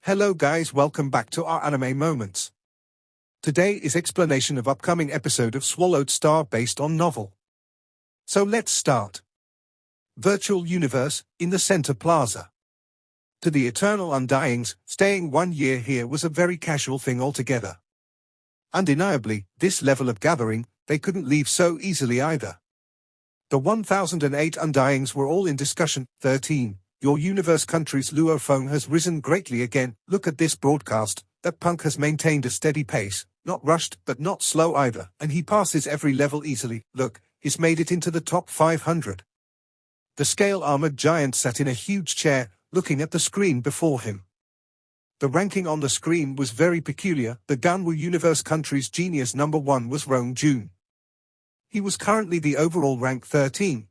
Hello guys, welcome back to our anime moments. Today is explanation of upcoming episode of Swallowed Star based on novel. So let's start. Virtual universe, in the center plaza. To the eternal undyings, staying 1 year here was a very casual thing altogether. Undeniably, this level of gathering, they couldn't leave so easily either. The 1008 undyings were all in discussion. 13. Your universe country's luophone has risen greatly again. Look at this broadcast. That punk has maintained a steady pace, not rushed but not slow either, and he passes every level easily. Look, he's made it into the top 500. The scale-armored giant sat in a huge chair, looking at the screen before him. The ranking on the screen was very peculiar. The Ganwu universe country's genius number 1 was Rong Jun. He was currently the overall rank 13.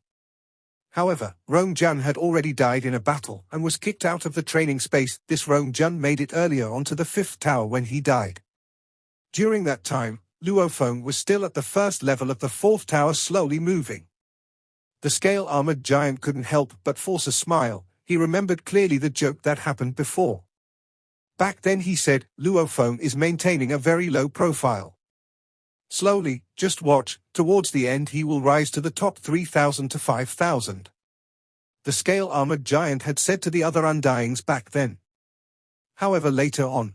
However, Rong Jun had already died in a battle and was kicked out of the training space. This Rong Jun made it earlier onto the 5th tower when he died. During that time, luophone was still at the first level of the 4th tower, slowly moving. The scale-armored giant couldn't help but force a smile. He remembered clearly the joke that happened before. Back then he said, luophone is maintaining a very low profile. Slowly, just watch, towards the end he will rise to the top 3,000 to 5,000. The scale-armored giant had said to the other undyings back then. However, later on,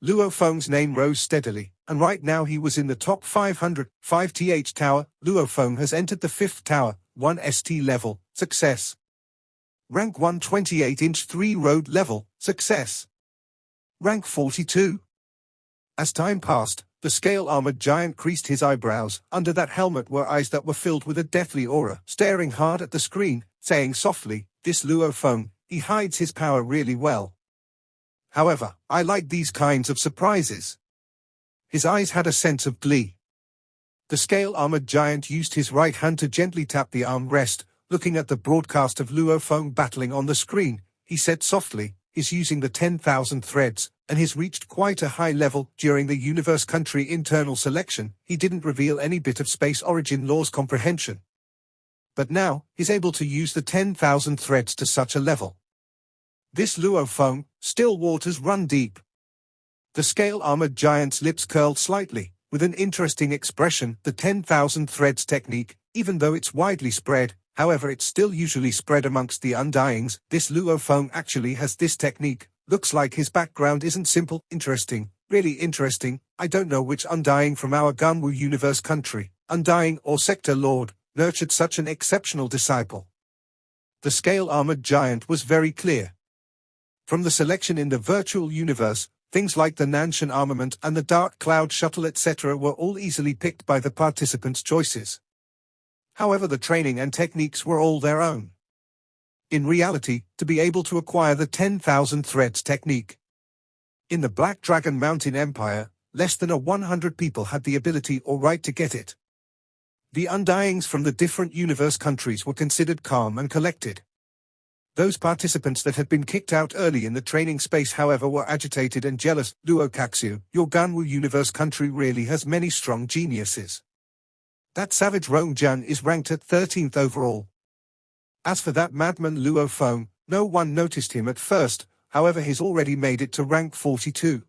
luophone's name rose steadily, and right now he was in the top 500, 5th tower. Luophone has entered the 5th tower, 1st level, success. Rank 128-inch 3 road level, success. Rank 42. As time passed, the scale-armored giant creased his eyebrows. Under that helmet were eyes that were filled with a deathly aura, staring hard at the screen, saying softly, "This luophone, he hides his power really well. However, I like these kinds of surprises." His eyes had a sense of glee. The scale-armored giant used his right hand to gently tap the armrest, looking at the broadcast of luophone battling on the screen. He said softly, "He's using the 10,000 threads, and he's reached quite a high level." During the universe country internal selection, he didn't reveal any bit of space origin laws comprehension. But now, he's able to use the 10,000 threads to such a level. This luophone, still waters run deep. The scale-armored giant's lips curled slightly, with an interesting expression. The 10,000 threads technique, even though it's widely spread, however it's still usually spread amongst the undyings, this luophone actually has this technique. Looks like his background isn't simple. Interesting, really interesting. I don't know which undying from our Ganwu universe country, undying or sector lord, nurtured such an exceptional disciple. The scale-armored giant was very clear. From the selection in the virtual universe, things like the Nanshan armament and the Dark Cloud shuttle etc. were all easily picked by the participants' choices. However, the training and techniques were all their own. In reality, to be able to acquire the 10,000 threads technique. In the Black Dragon Mountain Empire, less than 100 people had the ability or right to get it. The undyings from the different universe countries were considered calm and collected. Those participants that had been kicked out early in the training space however were agitated and jealous. Luokaxu, your Ganwu universe country really has many strong geniuses. That savage Rong Jun is ranked at 13th overall. As for that madman luophone, no one noticed him at first, however he's already made it to rank 42.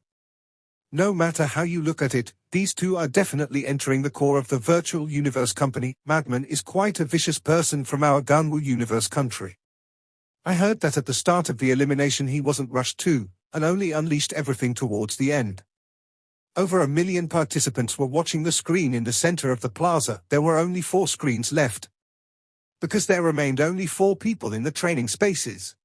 No matter how you look at it, these two are definitely entering the core of the virtual universe company. Madman is quite a vicious person from our Ganwu universe country. I heard that at the start of the elimination he wasn't rushed too, and only unleashed everything towards the end. Over 1 million participants were watching the screen in the center of the plaza. There were only 4 screens left, because there remained only 4 people in the training spaces.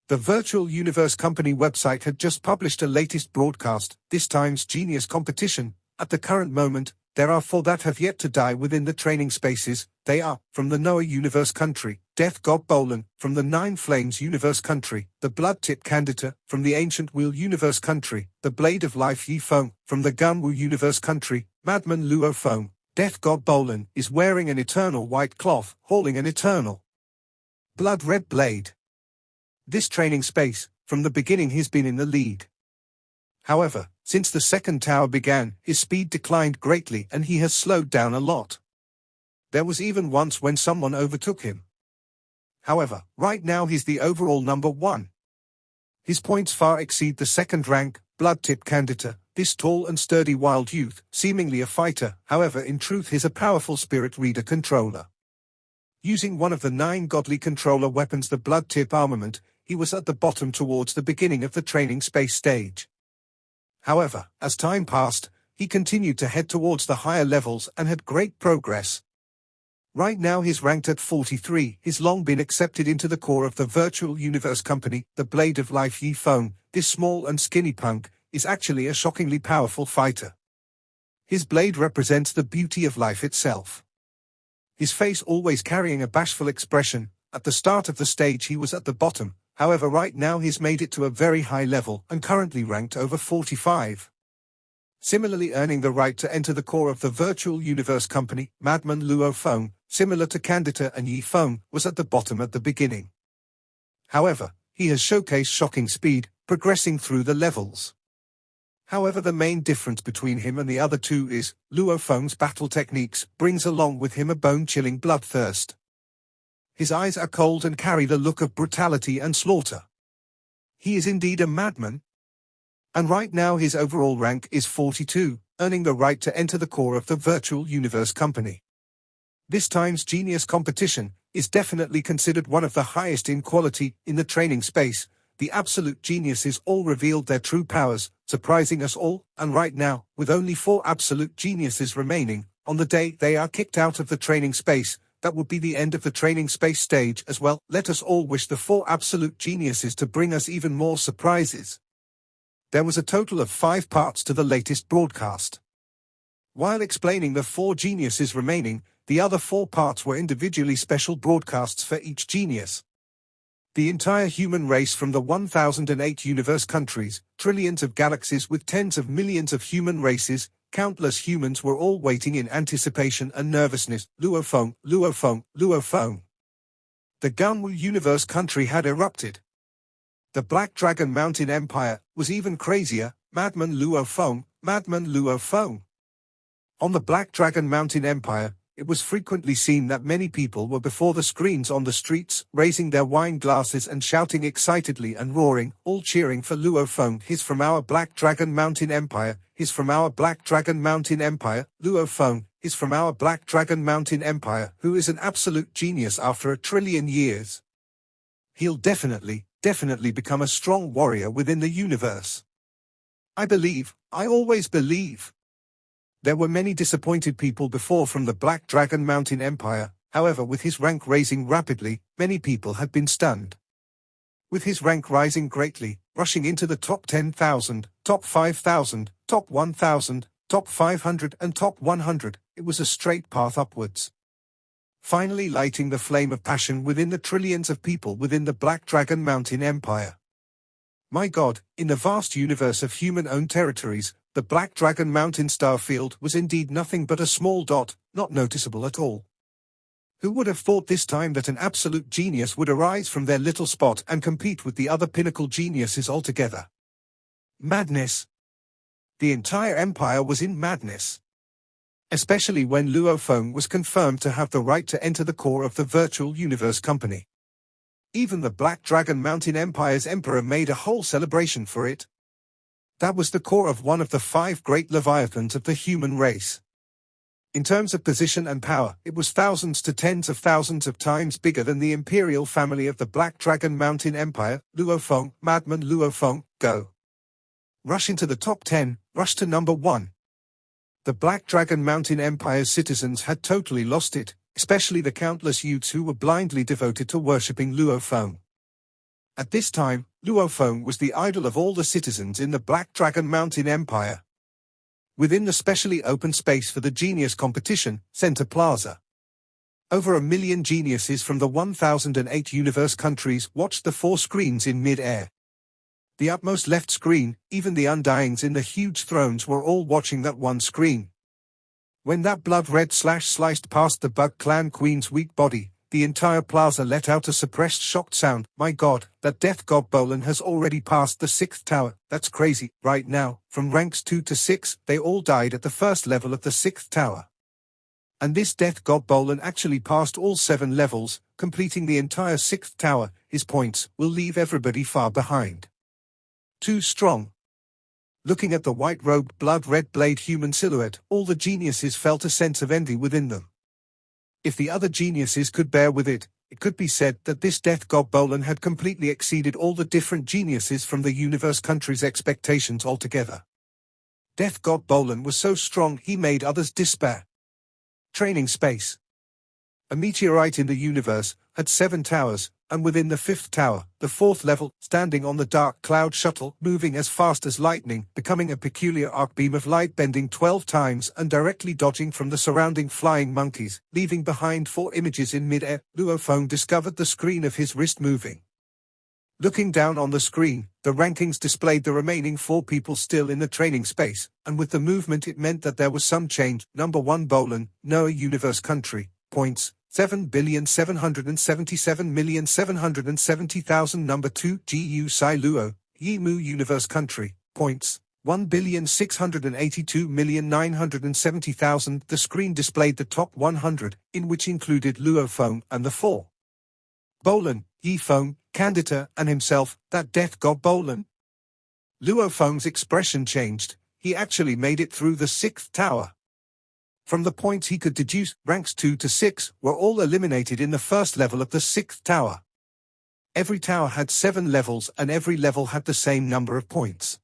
The Virtual Universe Company website had just published a latest broadcast, this time's genius competition. At the current moment, there are 4 that have yet to die within the training spaces. They are, from the Noah Universe Country, Death God Bolan, from the Nine Flames Universe Country, the Blood Tip Candida, from the Ancient Wheel Universe Country, the Blade of Life Yi Feng, from the Ganwu Universe Country, Madman Luophone. Death God Bolan is wearing an eternal white cloth, holding an eternal blood-red blade. This training space, from the beginning he's been in the lead. However, since the 2nd tower began, his speed declined greatly and he has slowed down a lot. There was even once when someone overtook him. However, right now he's the overall number 1. His points far exceed the second-rank, blood-tip candidate, this tall and sturdy wild youth, seemingly a fighter, however in truth he's a powerful spirit reader controller. Using one of the 9 godly controller weapons, the blood-tip armament, he was at the bottom towards the beginning of the training space stage. However, as time passed, he continued to head towards the higher levels and had great progress. Right now he's ranked at 43, he's long been accepted into the core of the virtual universe company, the Blade of Life Yi Feng. This small and skinny punk is actually a shockingly powerful fighter. His blade represents the beauty of life itself. His face always carrying a bashful expression. At the start of the stage he was at the bottom, however right now he's made it to a very high level and currently ranked over 45. Similarly earning the right to enter the core of the virtual universe company, Madman Luo Feng, similar to Candida and Yi Feng, was at the bottom at the beginning. However, he has showcased shocking speed, progressing through the levels. However, the main difference between him and the other two is, Luo Feng's battle techniques brings along with him a bone-chilling bloodthirst. His eyes are cold and carry the look of brutality and slaughter. He is indeed a madman. And right now his overall rank is 42, earning the right to enter the core of the virtual universe company. This time's genius competition is definitely considered one of the highest in quality in the training space. The absolute geniuses all revealed their true powers, surprising us all, and right now, with only 4 absolute geniuses remaining, on the day they are kicked out of the training space, that would be the end of the training space stage as well. Let us all wish the 4 absolute geniuses to bring us even more surprises. There was a total of 5 parts to the latest broadcast. While explaining the 4 geniuses remaining, the other 4 parts were individually special broadcasts for each genius. The entire human race from the 1008 universe countries, trillions of galaxies with tens of millions of human races, countless humans were all waiting in anticipation and nervousness. Luo Feng, Luo Feng, Luo Feng. The Ganwu universe country had erupted. The Black Dragon Mountain Empire was even crazier. Madman Luo Feng, Madman Luo Feng. On the Black Dragon Mountain Empire, it was frequently seen that many people were before the screens on the streets, raising their wine glasses and shouting excitedly and roaring, all cheering for Luo Feng. He's from our Black Dragon Mountain Empire, he's from our Black Dragon Mountain Empire. Luo Feng is from our Black Dragon Mountain Empire, who is an absolute genius after 1 trillion years. He'll definitely become a strong warrior within the universe. I always believe. There were many disappointed people before from the Black Dragon Mountain Empire, however with his rank raising rapidly, many people had been stunned. With his rank rising greatly, rushing into the top 10,000, top 5,000, top 1,000, top 500 and top 100, it was a straight path upwards. Finally lighting the flame of passion within the trillions of people within the Black Dragon Mountain Empire. My God, in the vast universe of human-owned territories, the Black Dragon Mountain star field was indeed nothing but a small dot, not noticeable at all. Who would have thought this time that an absolute genius would arise from their little spot and compete with the other pinnacle geniuses altogether? Madness. The entire empire was in madness. Especially when Luo Feng was confirmed to have the right to enter the core of the virtual universe company. Even the Black Dragon Mountain Empire's emperor made a whole celebration for it. That was the core of one of the 5 great leviathans of the human race. In terms of position and power, it was thousands to tens of thousands of times bigger than the imperial family of the Black Dragon Mountain Empire. Luo Feng, Madman Luo Feng, go. Rush into the top 10, rush to number 1. The Black Dragon Mountain Empire's citizens had totally lost it, especially the countless youths who were blindly devoted to worshipping Luo Feng. At this time, Luo Feng was the idol of all the citizens in the Black Dragon Mountain Empire. Within the specially open space for the genius competition, Center Plaza, over 1 million geniuses from the 1008 universe countries watched the 4 screens in mid-air. The utmost left screen, even the undyings in the huge thrones were all watching that one screen. When that blood-red slash sliced past the Bug Clan Queen's weak body, the entire plaza let out a suppressed shocked sound. My God, that Death God Bolan has already passed the 6th tower. That's crazy. Right now, from ranks 2 to 6, they all died at the first level of the 6th tower. And this Death God Bolan actually passed all 7 levels, completing the entire 6th tower. His points will leave everybody far behind. too strong. Looking at the white-robed, blood-red blade human silhouette, all the geniuses felt a sense of envy within them. If the other geniuses could bear with it, it could be said that this death god Bolan had completely exceeded all the different geniuses from the universe country's expectations altogether. Death god Bolan was so strong he made others despair. Training space. A meteorite in the universe had 7 towers, and within the 5th tower, the 4th level, standing on the dark cloud shuttle, moving as fast as lightning, becoming a peculiar arc beam of light bending 12 times and directly dodging from the surrounding flying monkeys, leaving behind 4 images in mid-air. Luophone discovered the screen of his wrist moving. Looking down on the screen, the rankings displayed the remaining 4 people still in the training space, and with the movement it meant that there was some change. Number 1 Bolan, Noah Universe Country, points, 7,777,770,000. Number 2 Gu Sai Luo, Yimu Universe Country, points, 1,682,970,000. The screen displayed the top 100, in which included Luophone and the 4. Bolan, Yiphone, Candida, and himself, that death god Bolan. Luophone's expression changed. He actually made it through the 6th tower. From the points he could deduce, ranks 2 to 6 were all eliminated in the first level of the 6th tower. Every tower had 7 levels and every level had the same number of points.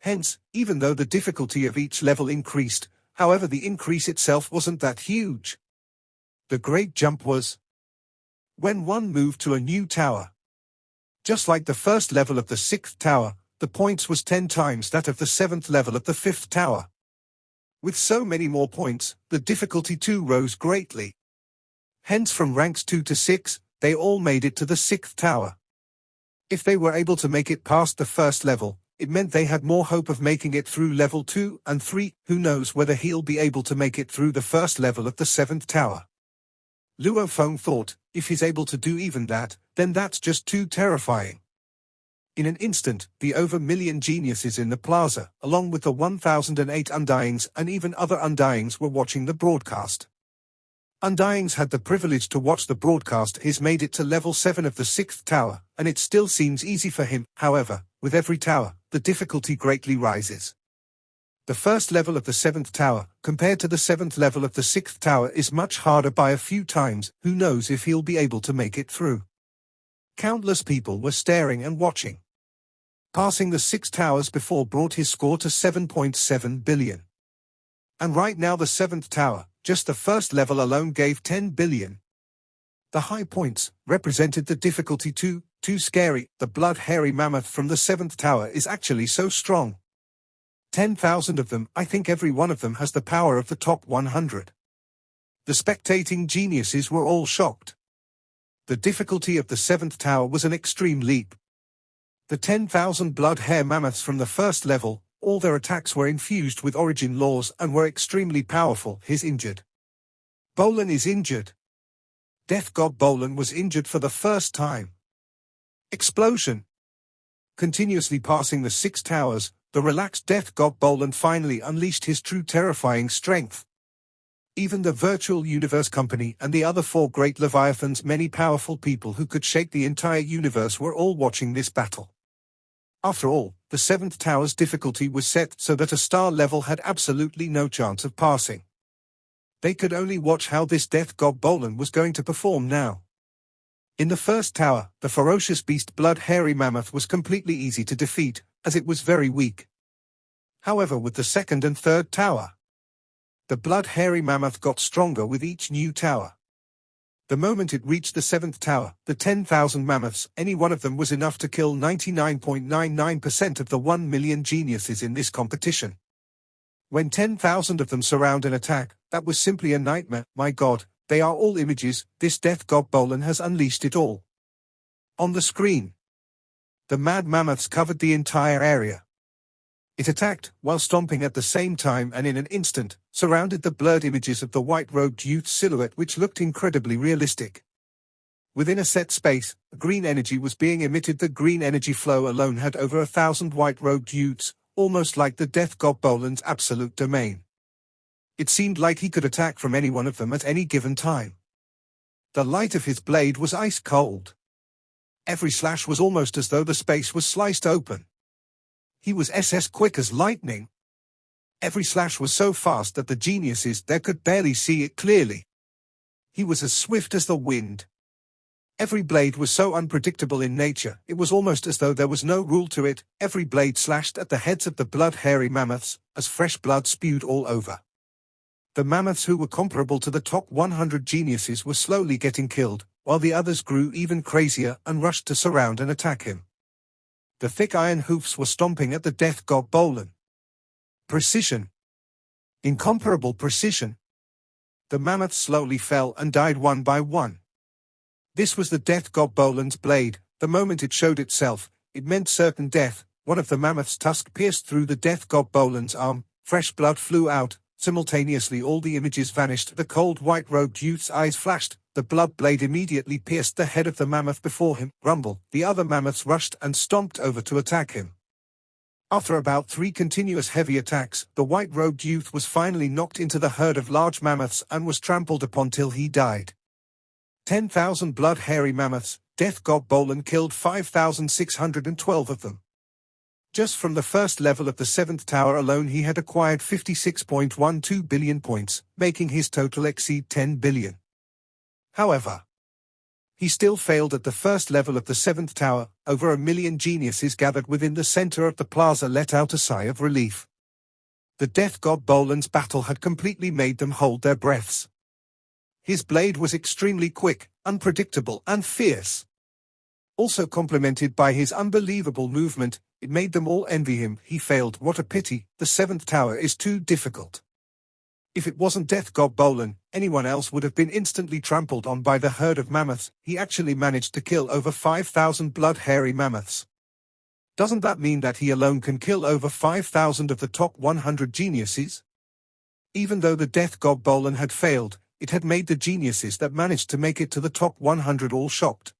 Hence, even though the difficulty of each level increased, however the increase itself wasn't that huge. The great jump was when one moved to a new tower. Just like the first level of the 6th tower, the points was 10 times that of the 7th level of the 5th tower. With so many more points, the difficulty too rose greatly. Hence from ranks 2 to 6, they all made it to the 6th tower. If they were able to make it past the first level, it meant they had more hope of making it through level 2 and 3, who knows whether he'll be able to make it through the first level of the 7th tower. Luophone thought, if he's able to do even that, then that's just too terrifying. In an instant, the over million geniuses in the plaza, along with the 1008 Undyings and even other Undyings were watching the broadcast. Undyings had the privilege to watch the broadcast. He's made it to level 7 of the 6th tower, and it still seems easy for him. However, with every tower, the difficulty greatly rises. The first level of the 7th tower, compared to the 7th level of the 6th tower, is much harder by a few times. Who knows if he'll be able to make it through? Countless people were staring and watching. Passing the 6 towers before brought his score to 7.7 billion. And right now the 7th tower, just the first level alone gave 10 billion. The high points represented the difficulty too scary. The blood-hairy mammoth from the 7th tower is actually so strong. 10,000 of them, I think every one of them has the power of the top 100. The spectating geniuses were all shocked. The difficulty of the 7th tower was an extreme leap. The 10,000 blood-hair mammoths from the first level, all their attacks were infused with origin laws and were extremely powerful. He's injured. Bolan is injured. Death god Bolan was injured for the first time. Explosion. Continuously passing the 6 towers, the relaxed death god Bolan finally unleashed his true terrifying strength. Even the Virtual Universe Company and the other 4 great Leviathans, many powerful people who could shake the entire universe, were all watching this battle. After all, the 7th tower's difficulty was set so that a star level had absolutely no chance of passing. They could only watch how this death god Bolan was going to perform now. In the first tower, the ferocious beast blood-hairy mammoth was completely easy to defeat, as it was very weak. However, with the 2nd and 3rd tower, the blood-hairy mammoth got stronger with each new tower. The moment it reached the 7th tower, the 10,000 mammoths, any one of them was enough to kill 99.99% of the 1 million geniuses in this competition. When 10,000 of them surround an attack, that was simply a nightmare. My god, they are all images. This death god Bolan has unleashed it all. On the screen, the mad mammoths covered the entire area. It attacked, while stomping at the same time, and in an instant, surrounded the blurred images of the white-robed youth's silhouette, which looked incredibly realistic. Within a set space, green energy was being emitted. The green energy flow alone had over 1,000 white-robed youths, almost like the death god Bolan's absolute domain. It seemed like he could attack from any one of them at any given time. The light of his blade was ice cold. Every slash was almost as though the space was sliced open. He was quick as lightning. Every slash was so fast that the geniuses there could barely see it clearly. He was as swift as the wind. Every blade was so unpredictable in nature, it was almost as though there was no rule to it. Every blade slashed at the heads of the blood-hairy mammoths, as fresh blood spewed all over. The mammoths who were comparable to the top 100 geniuses were slowly getting killed, while the others grew even crazier and rushed to surround and attack him. The thick iron hoofs were stomping at the death god Bolan. Precision. Incomparable precision. The mammoths slowly fell and died one by one. This was the death god Bolan's blade. The moment it showed itself, it meant certain death. One of the mammoth's tusk pierced through the death god Bolan's arm. Fresh blood flew out. Simultaneously all the images vanished. The cold white-robed youth's eyes flashed. The blood blade immediately pierced the head of the mammoth before him. Rumble. The other mammoths rushed and stomped over to attack him. After about 3 continuous heavy attacks, the white-robed youth was finally knocked into the herd of large mammoths and was trampled upon till he died. 10,000 blood-hairy mammoths. Death god Bolan killed 5,612 of them. Just from the first level of the 7th tower alone he had acquired 56.12 billion points, making his total exceed 10 billion. However, he still failed at the first level of the 7th tower. Over 1 million geniuses gathered within the center of the plaza let out a sigh of relief. The death god Bolan's battle had completely made them hold their breaths. His blade was extremely quick, unpredictable and fierce. Also complemented by his unbelievable movement, it made them all envy him. He failed. What a pity. The 7th tower is too difficult. If it wasn't death god Bolan, anyone else would have been instantly trampled on by the herd of mammoths. He actually managed to kill over 5,000 blood-hairy mammoths. Doesn't that mean that he alone can kill over 5,000 of the top 100 geniuses? Even though the death god Bolan had failed, it had made the geniuses that managed to make it to the top 100 all shocked.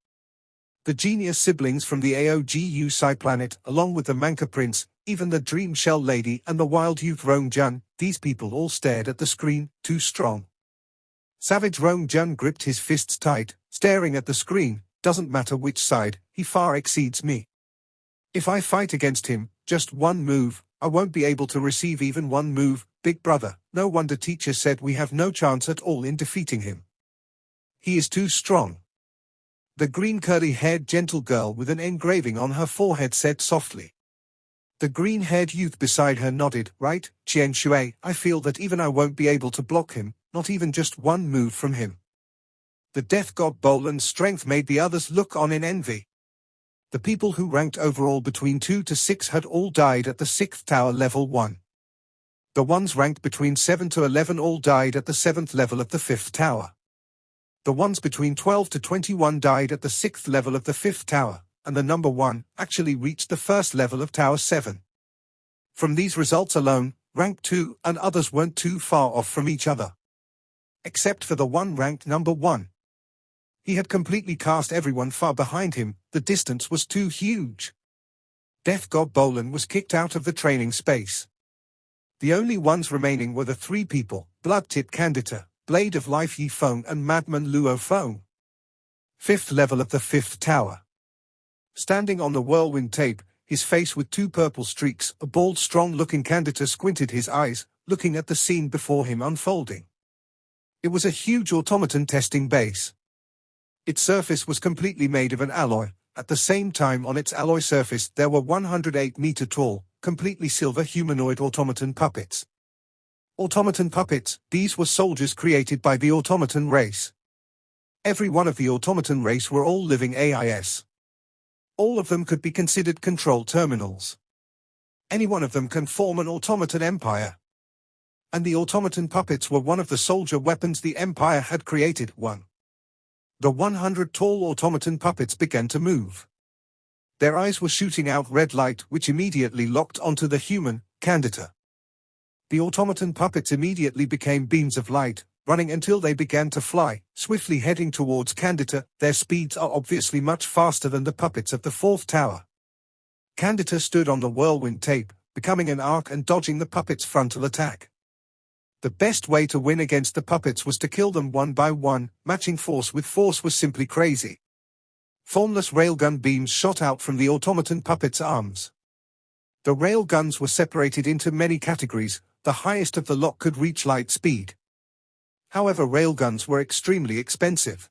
The genius siblings from the AOGU Psi planet, along with the Manka Prince, even the Dream Shell Lady and the wild youth Rong Jun, these people all stared at the screen, too strong. Savage Rong Jun gripped his fists tight, staring at the screen. Doesn't matter which side, he far exceeds me. If I fight against him, just one move, I won't be able to receive even one move. Big brother, no wonder teacher said we have no chance at all in defeating him. He is too strong. The green curly-haired gentle girl with an engraving on her forehead said softly. The green-haired youth beside her nodded. Right, Qian Shui, I feel that even I won't be able to block him, not even just one move from him. The death god Bolan's strength made the others look on in envy. The people who ranked overall between 2 to 6 had all died at the 6th tower level 1. The ones ranked between 7 to 11 all died at the 7th level of the 5th tower. The ones between 12 to 21 died at the 6th level of the 5th tower, and the number 1 actually reached the 1st level of Tower 7. From these results alone, rank 2 and others weren't too far off from each other. Except for the one ranked number 1. He had completely cast everyone far behind him. The distance was too huge. Death god Bolan was kicked out of the training space. The only ones remaining were the 3 people, Blood-Tip Candida, Blade of Life Yi Feng and Madman Luo Feng. 5th level of the 5th tower. Standing on the whirlwind tape, his face with 2 purple streaks, a bald strong-looking Candida squinted his eyes, looking at the scene before him unfolding. It was a huge automaton testing base. Its surface was completely made of an alloy. At the same time on its alloy surface there were 108-meter-tall, completely silver humanoid automaton puppets. Automaton puppets, these were soldiers created by the automaton race. Every one of the automaton race were all living AIS. All of them could be considered control terminals. Any one of them can form an automaton empire. And the automaton puppets were one of the soldier weapons the empire had created. 1. The 100 tall automaton puppets began to move. Their eyes were shooting out red light which immediately locked onto the human, Candida. The automaton puppets immediately became beams of light, running until they began to fly, swiftly heading towards Candida. Their speeds are obviously much faster than the puppets of the 4th tower. Candida stood on the whirlwind tape, becoming an arc and dodging the puppets' frontal attack. The best way to win against the puppets was to kill them one by one. Matching force with force was simply crazy. Formless railgun beams shot out from the automaton puppets' arms. The railguns were separated into many categories, the highest of the lot could reach light speed. However, railguns were extremely expensive.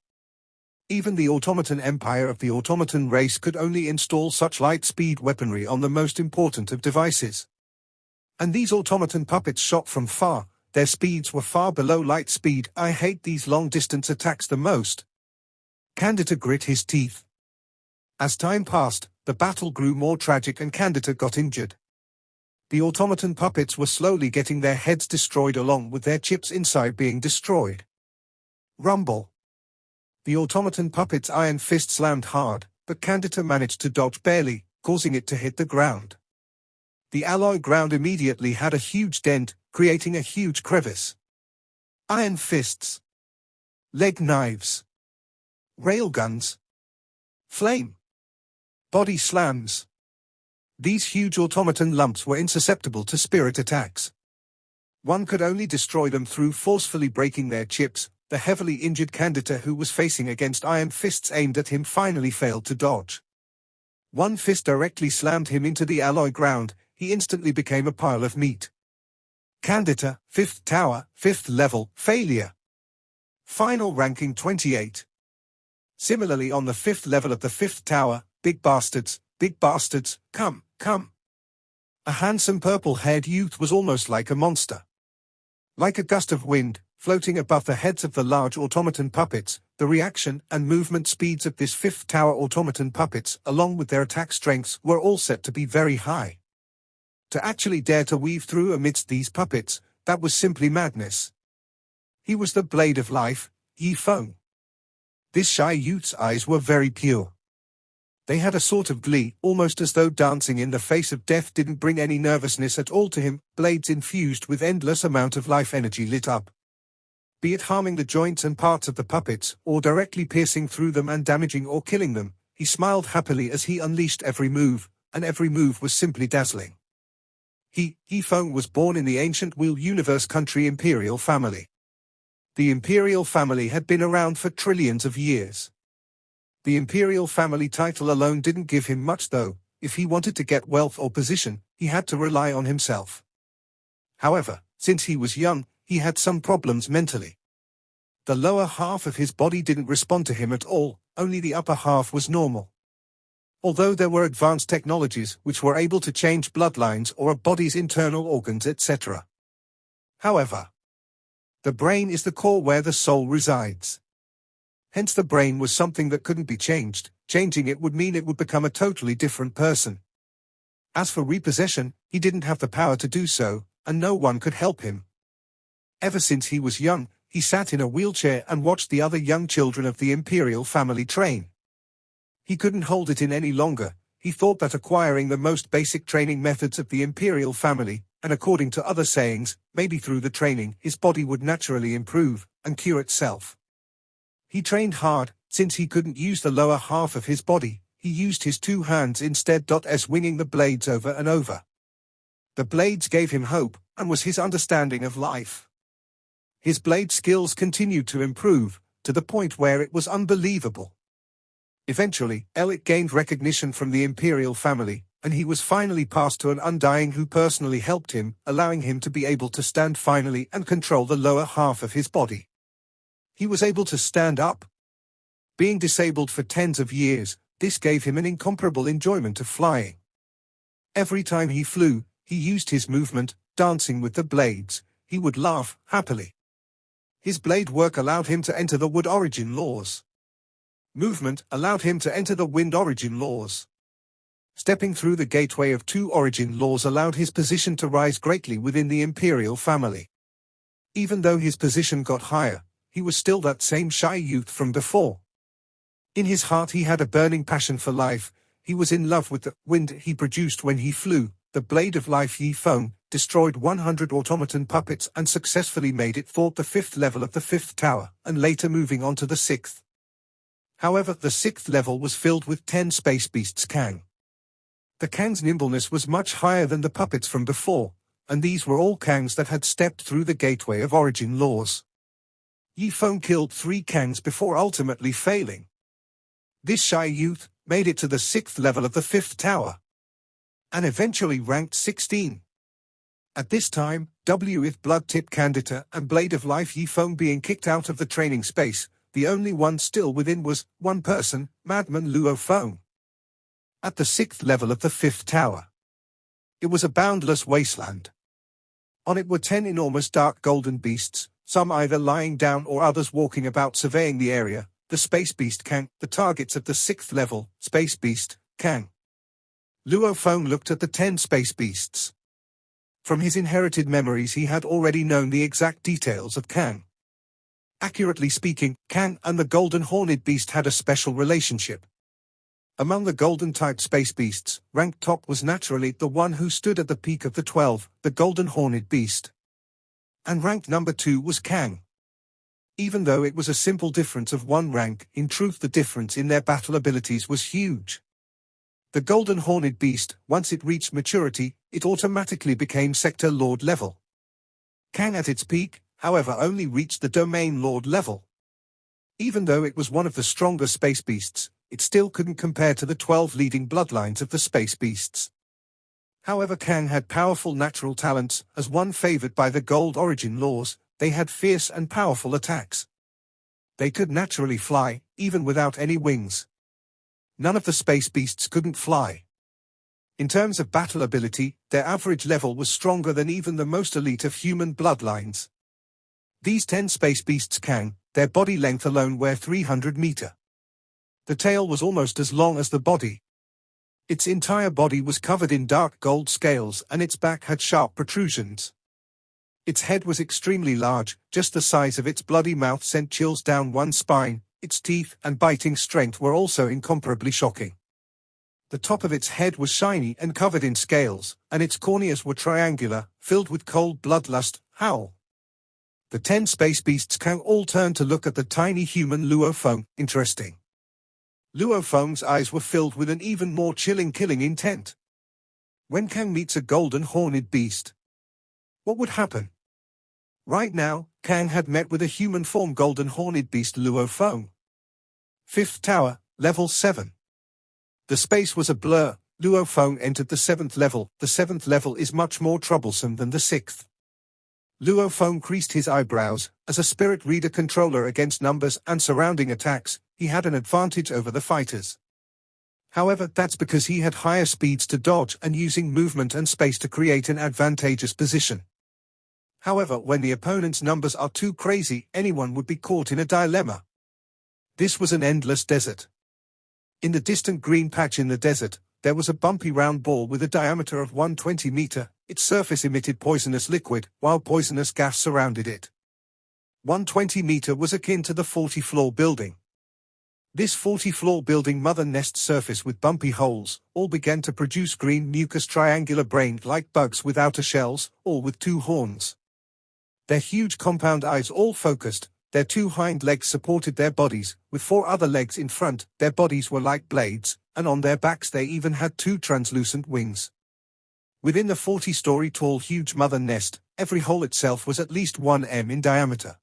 Even the automaton empire of the automaton race could only install such light-speed weaponry on the most important of devices. And these automaton puppets shot from far, their speeds were far below light speed. I hate these long-distance attacks the most. Candida grit his teeth. As time passed, the battle grew more tragic and Candida got injured. The automaton puppets were slowly getting their heads destroyed along with their chips inside being destroyed. Rumble. The automaton puppet's iron fist slammed hard, but Candida managed to dodge barely, causing it to hit the ground. The alloy ground immediately had a huge dent, creating a huge crevice. Iron fists. Leg knives. Railguns. Flame. Body slams. These huge automaton lumps were insusceptible to spirit attacks. One could only destroy them through forcefully breaking their chips. The heavily injured Candida who was facing against iron fists aimed at him finally failed to dodge. One fist directly slammed him into the alloy ground, he instantly became a pile of meat. Candida, 5th tower, 5th level, failure. Final ranking 28. Similarly on the 5th level of the 5th tower, big bastards, come. A handsome purple-haired youth was almost like a monster. Like a gust of wind, floating above the heads of the large automaton puppets, the reaction and movement speeds of this 5th tower automaton puppets, along with their attack strengths, were all set to be very high. To actually dare to weave through amidst these puppets, that was simply madness. He was the blade of life, Yi Feng. This shy youth's eyes were very pure. They had a sort of glee, almost as though dancing in the face of death didn't bring any nervousness at all to him, blades infused with endless amount of life energy lit up. Be it harming the joints and parts of the puppets, or directly piercing through them and damaging or killing them, he smiled happily as he unleashed every move, and every move was simply dazzling. Yi Feng was born in the ancient Wheel Universe country Imperial family. The Imperial family had been around for trillions of years. The Imperial family title alone didn't give him much though. If he wanted to get wealth or position, he had to rely on himself. However, since he was young, he had some problems mentally. The lower half of his body didn't respond to him at all, only the upper half was normal. Although there were advanced technologies which were able to change bloodlines or a body's internal organs etc. However, the brain is the core where the soul resides. Hence the brain was something that couldn't be changed. Changing it would mean it would become a totally different person. As for repossession, he didn't have the power to do so, and no one could help him. Ever since he was young, he sat in a wheelchair and watched the other young children of the Imperial family train. He couldn't hold it in any longer. He thought that acquiring the most basic training methods of the Imperial family, and according to other sayings, maybe through the training, his body would naturally improve and cure itself. He trained hard. Since he couldn't use the lower half of his body, he used his two hands instead, swinging the blades over and over. The blades gave him hope, and was his understanding of life. His blade skills continued to improve, to the point where it was unbelievable. Eventually, it gained recognition from the Imperial family, and he was finally passed to an Undying who personally helped him, allowing him to be able to stand finally and control the lower half of his body. He was able to stand up. Being disabled for tens of years, this gave him an incomparable enjoyment of flying. Every time he flew, he used his movement, dancing with the blades. He would laugh happily. His blade work allowed him to enter the wood origin laws. Movement allowed him to enter the wind origin laws. Stepping through the gateway of two origin laws allowed his position to rise greatly within the Imperial family. Even though his position got higher, he was still that same shy youth from before. In his heart he had a burning passion for life. He was in love with the wind he produced when he flew. The blade of life Yi Feng destroyed 100 automaton puppets and successfully made it fought the 5th level of the 5th tower, and later moving on to the 6th. However, the 6th level was filled with 10 space beasts Kang. The Kang's nimbleness was much higher than the puppets from before, and these were all Kangs that had stepped through the gateway of origin laws. Yi Feng killed 3 Kangs before ultimately failing. This shy youth made it to the 6th level of the 5th tower. and eventually ranked 16. At this time, with Blood-Tip Candida and Blade of Life Yifeng being kicked out of the training space, the only one still within was one person, Madman Luo Feng. At the 6th level of the 5th tower, it was a boundless wasteland. On it were 10 enormous dark golden beasts, some either lying down or others walking about surveying the area. The Space Beast Kang, the targets of the 6th level, Space Beast, Kang. Luo Feng looked at the 10 Space Beasts. From his inherited memories he had already known the exact details of Kang. Accurately speaking, Kang and the Golden Horned Beast had a special relationship. Among the Golden-type Space Beasts, ranked top was naturally the one who stood at the peak of the 12, the Golden Horned Beast. And ranked number 2 was Kang. Even though it was a simple difference of 1 rank, in truth the difference in their battle abilities was huge. The Golden Horned Beast, once it reached maturity, it automatically became Sector Lord level. Kang at its peak, however, only reached the Domain Lord level. Even though it was one of the stronger Space Beasts, it still couldn't compare to the 12 leading bloodlines of the Space Beasts. However, Kang had powerful natural talents, as one favored by the Gold Origin laws. They had fierce and powerful attacks. They could naturally fly, even without any wings. None of the Space Beasts couldn't fly. In terms of battle ability, their average level was stronger than even the most elite of human bloodlines. These 10 Space Beasts Kang, their body length alone were 300 meters. The tail was almost as long as the body. Its entire body was covered in dark gold scales and its back had sharp protrusions. Its head was extremely large, just the size of its bloody mouth sent chills down one's spine. Its teeth and biting strength were also incomparably shocking. The top of its head was shiny and covered in scales, and its corneas were triangular, filled with cold bloodlust. Howl. The 10 Space Beasts Kang all turned to look at the tiny human Luo Feng. Interesting. Luo Feng's eyes were filled with an even more chilling killing intent. When Kang meets a Golden Horned Beast, what would happen? Right now, Kang had met with a human form Golden Horned Beast Luo Feng. 5th tower, level 7. The space was a blur. Luo Feng entered the 7th level. The 7th level is much more troublesome than the 6th. Luo Feng creased his eyebrows. As a spirit reader controller against numbers and surrounding attacks, he had an advantage over the fighters. However, that's because he had higher speeds to dodge and using movement and space to create an advantageous position. However, when the opponent's numbers are too crazy, anyone would be caught in a dilemma. This was an endless desert. In the distant green patch in the desert, there was a bumpy round ball with a diameter of 120 meters. Its surface emitted poisonous liquid, while poisonous gas surrounded it. 120 meters was akin to the 40-floor building. This 40-floor building mother nest surface with bumpy holes, all began to produce green mucus triangular brain-like bugs with outer shells, all with 2 horns. Their huge compound eyes all focused, their 2 hind legs supported their bodies, with 4 other legs in front. Their bodies were like blades, and on their backs they even had 2 translucent wings. Within the 40-story tall huge mother nest, every hole itself was at least 1 m in diameter.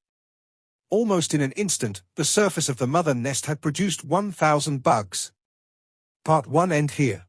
Almost in an instant, the surface of the mother nest had produced 1,000 bugs. Part 1 end here.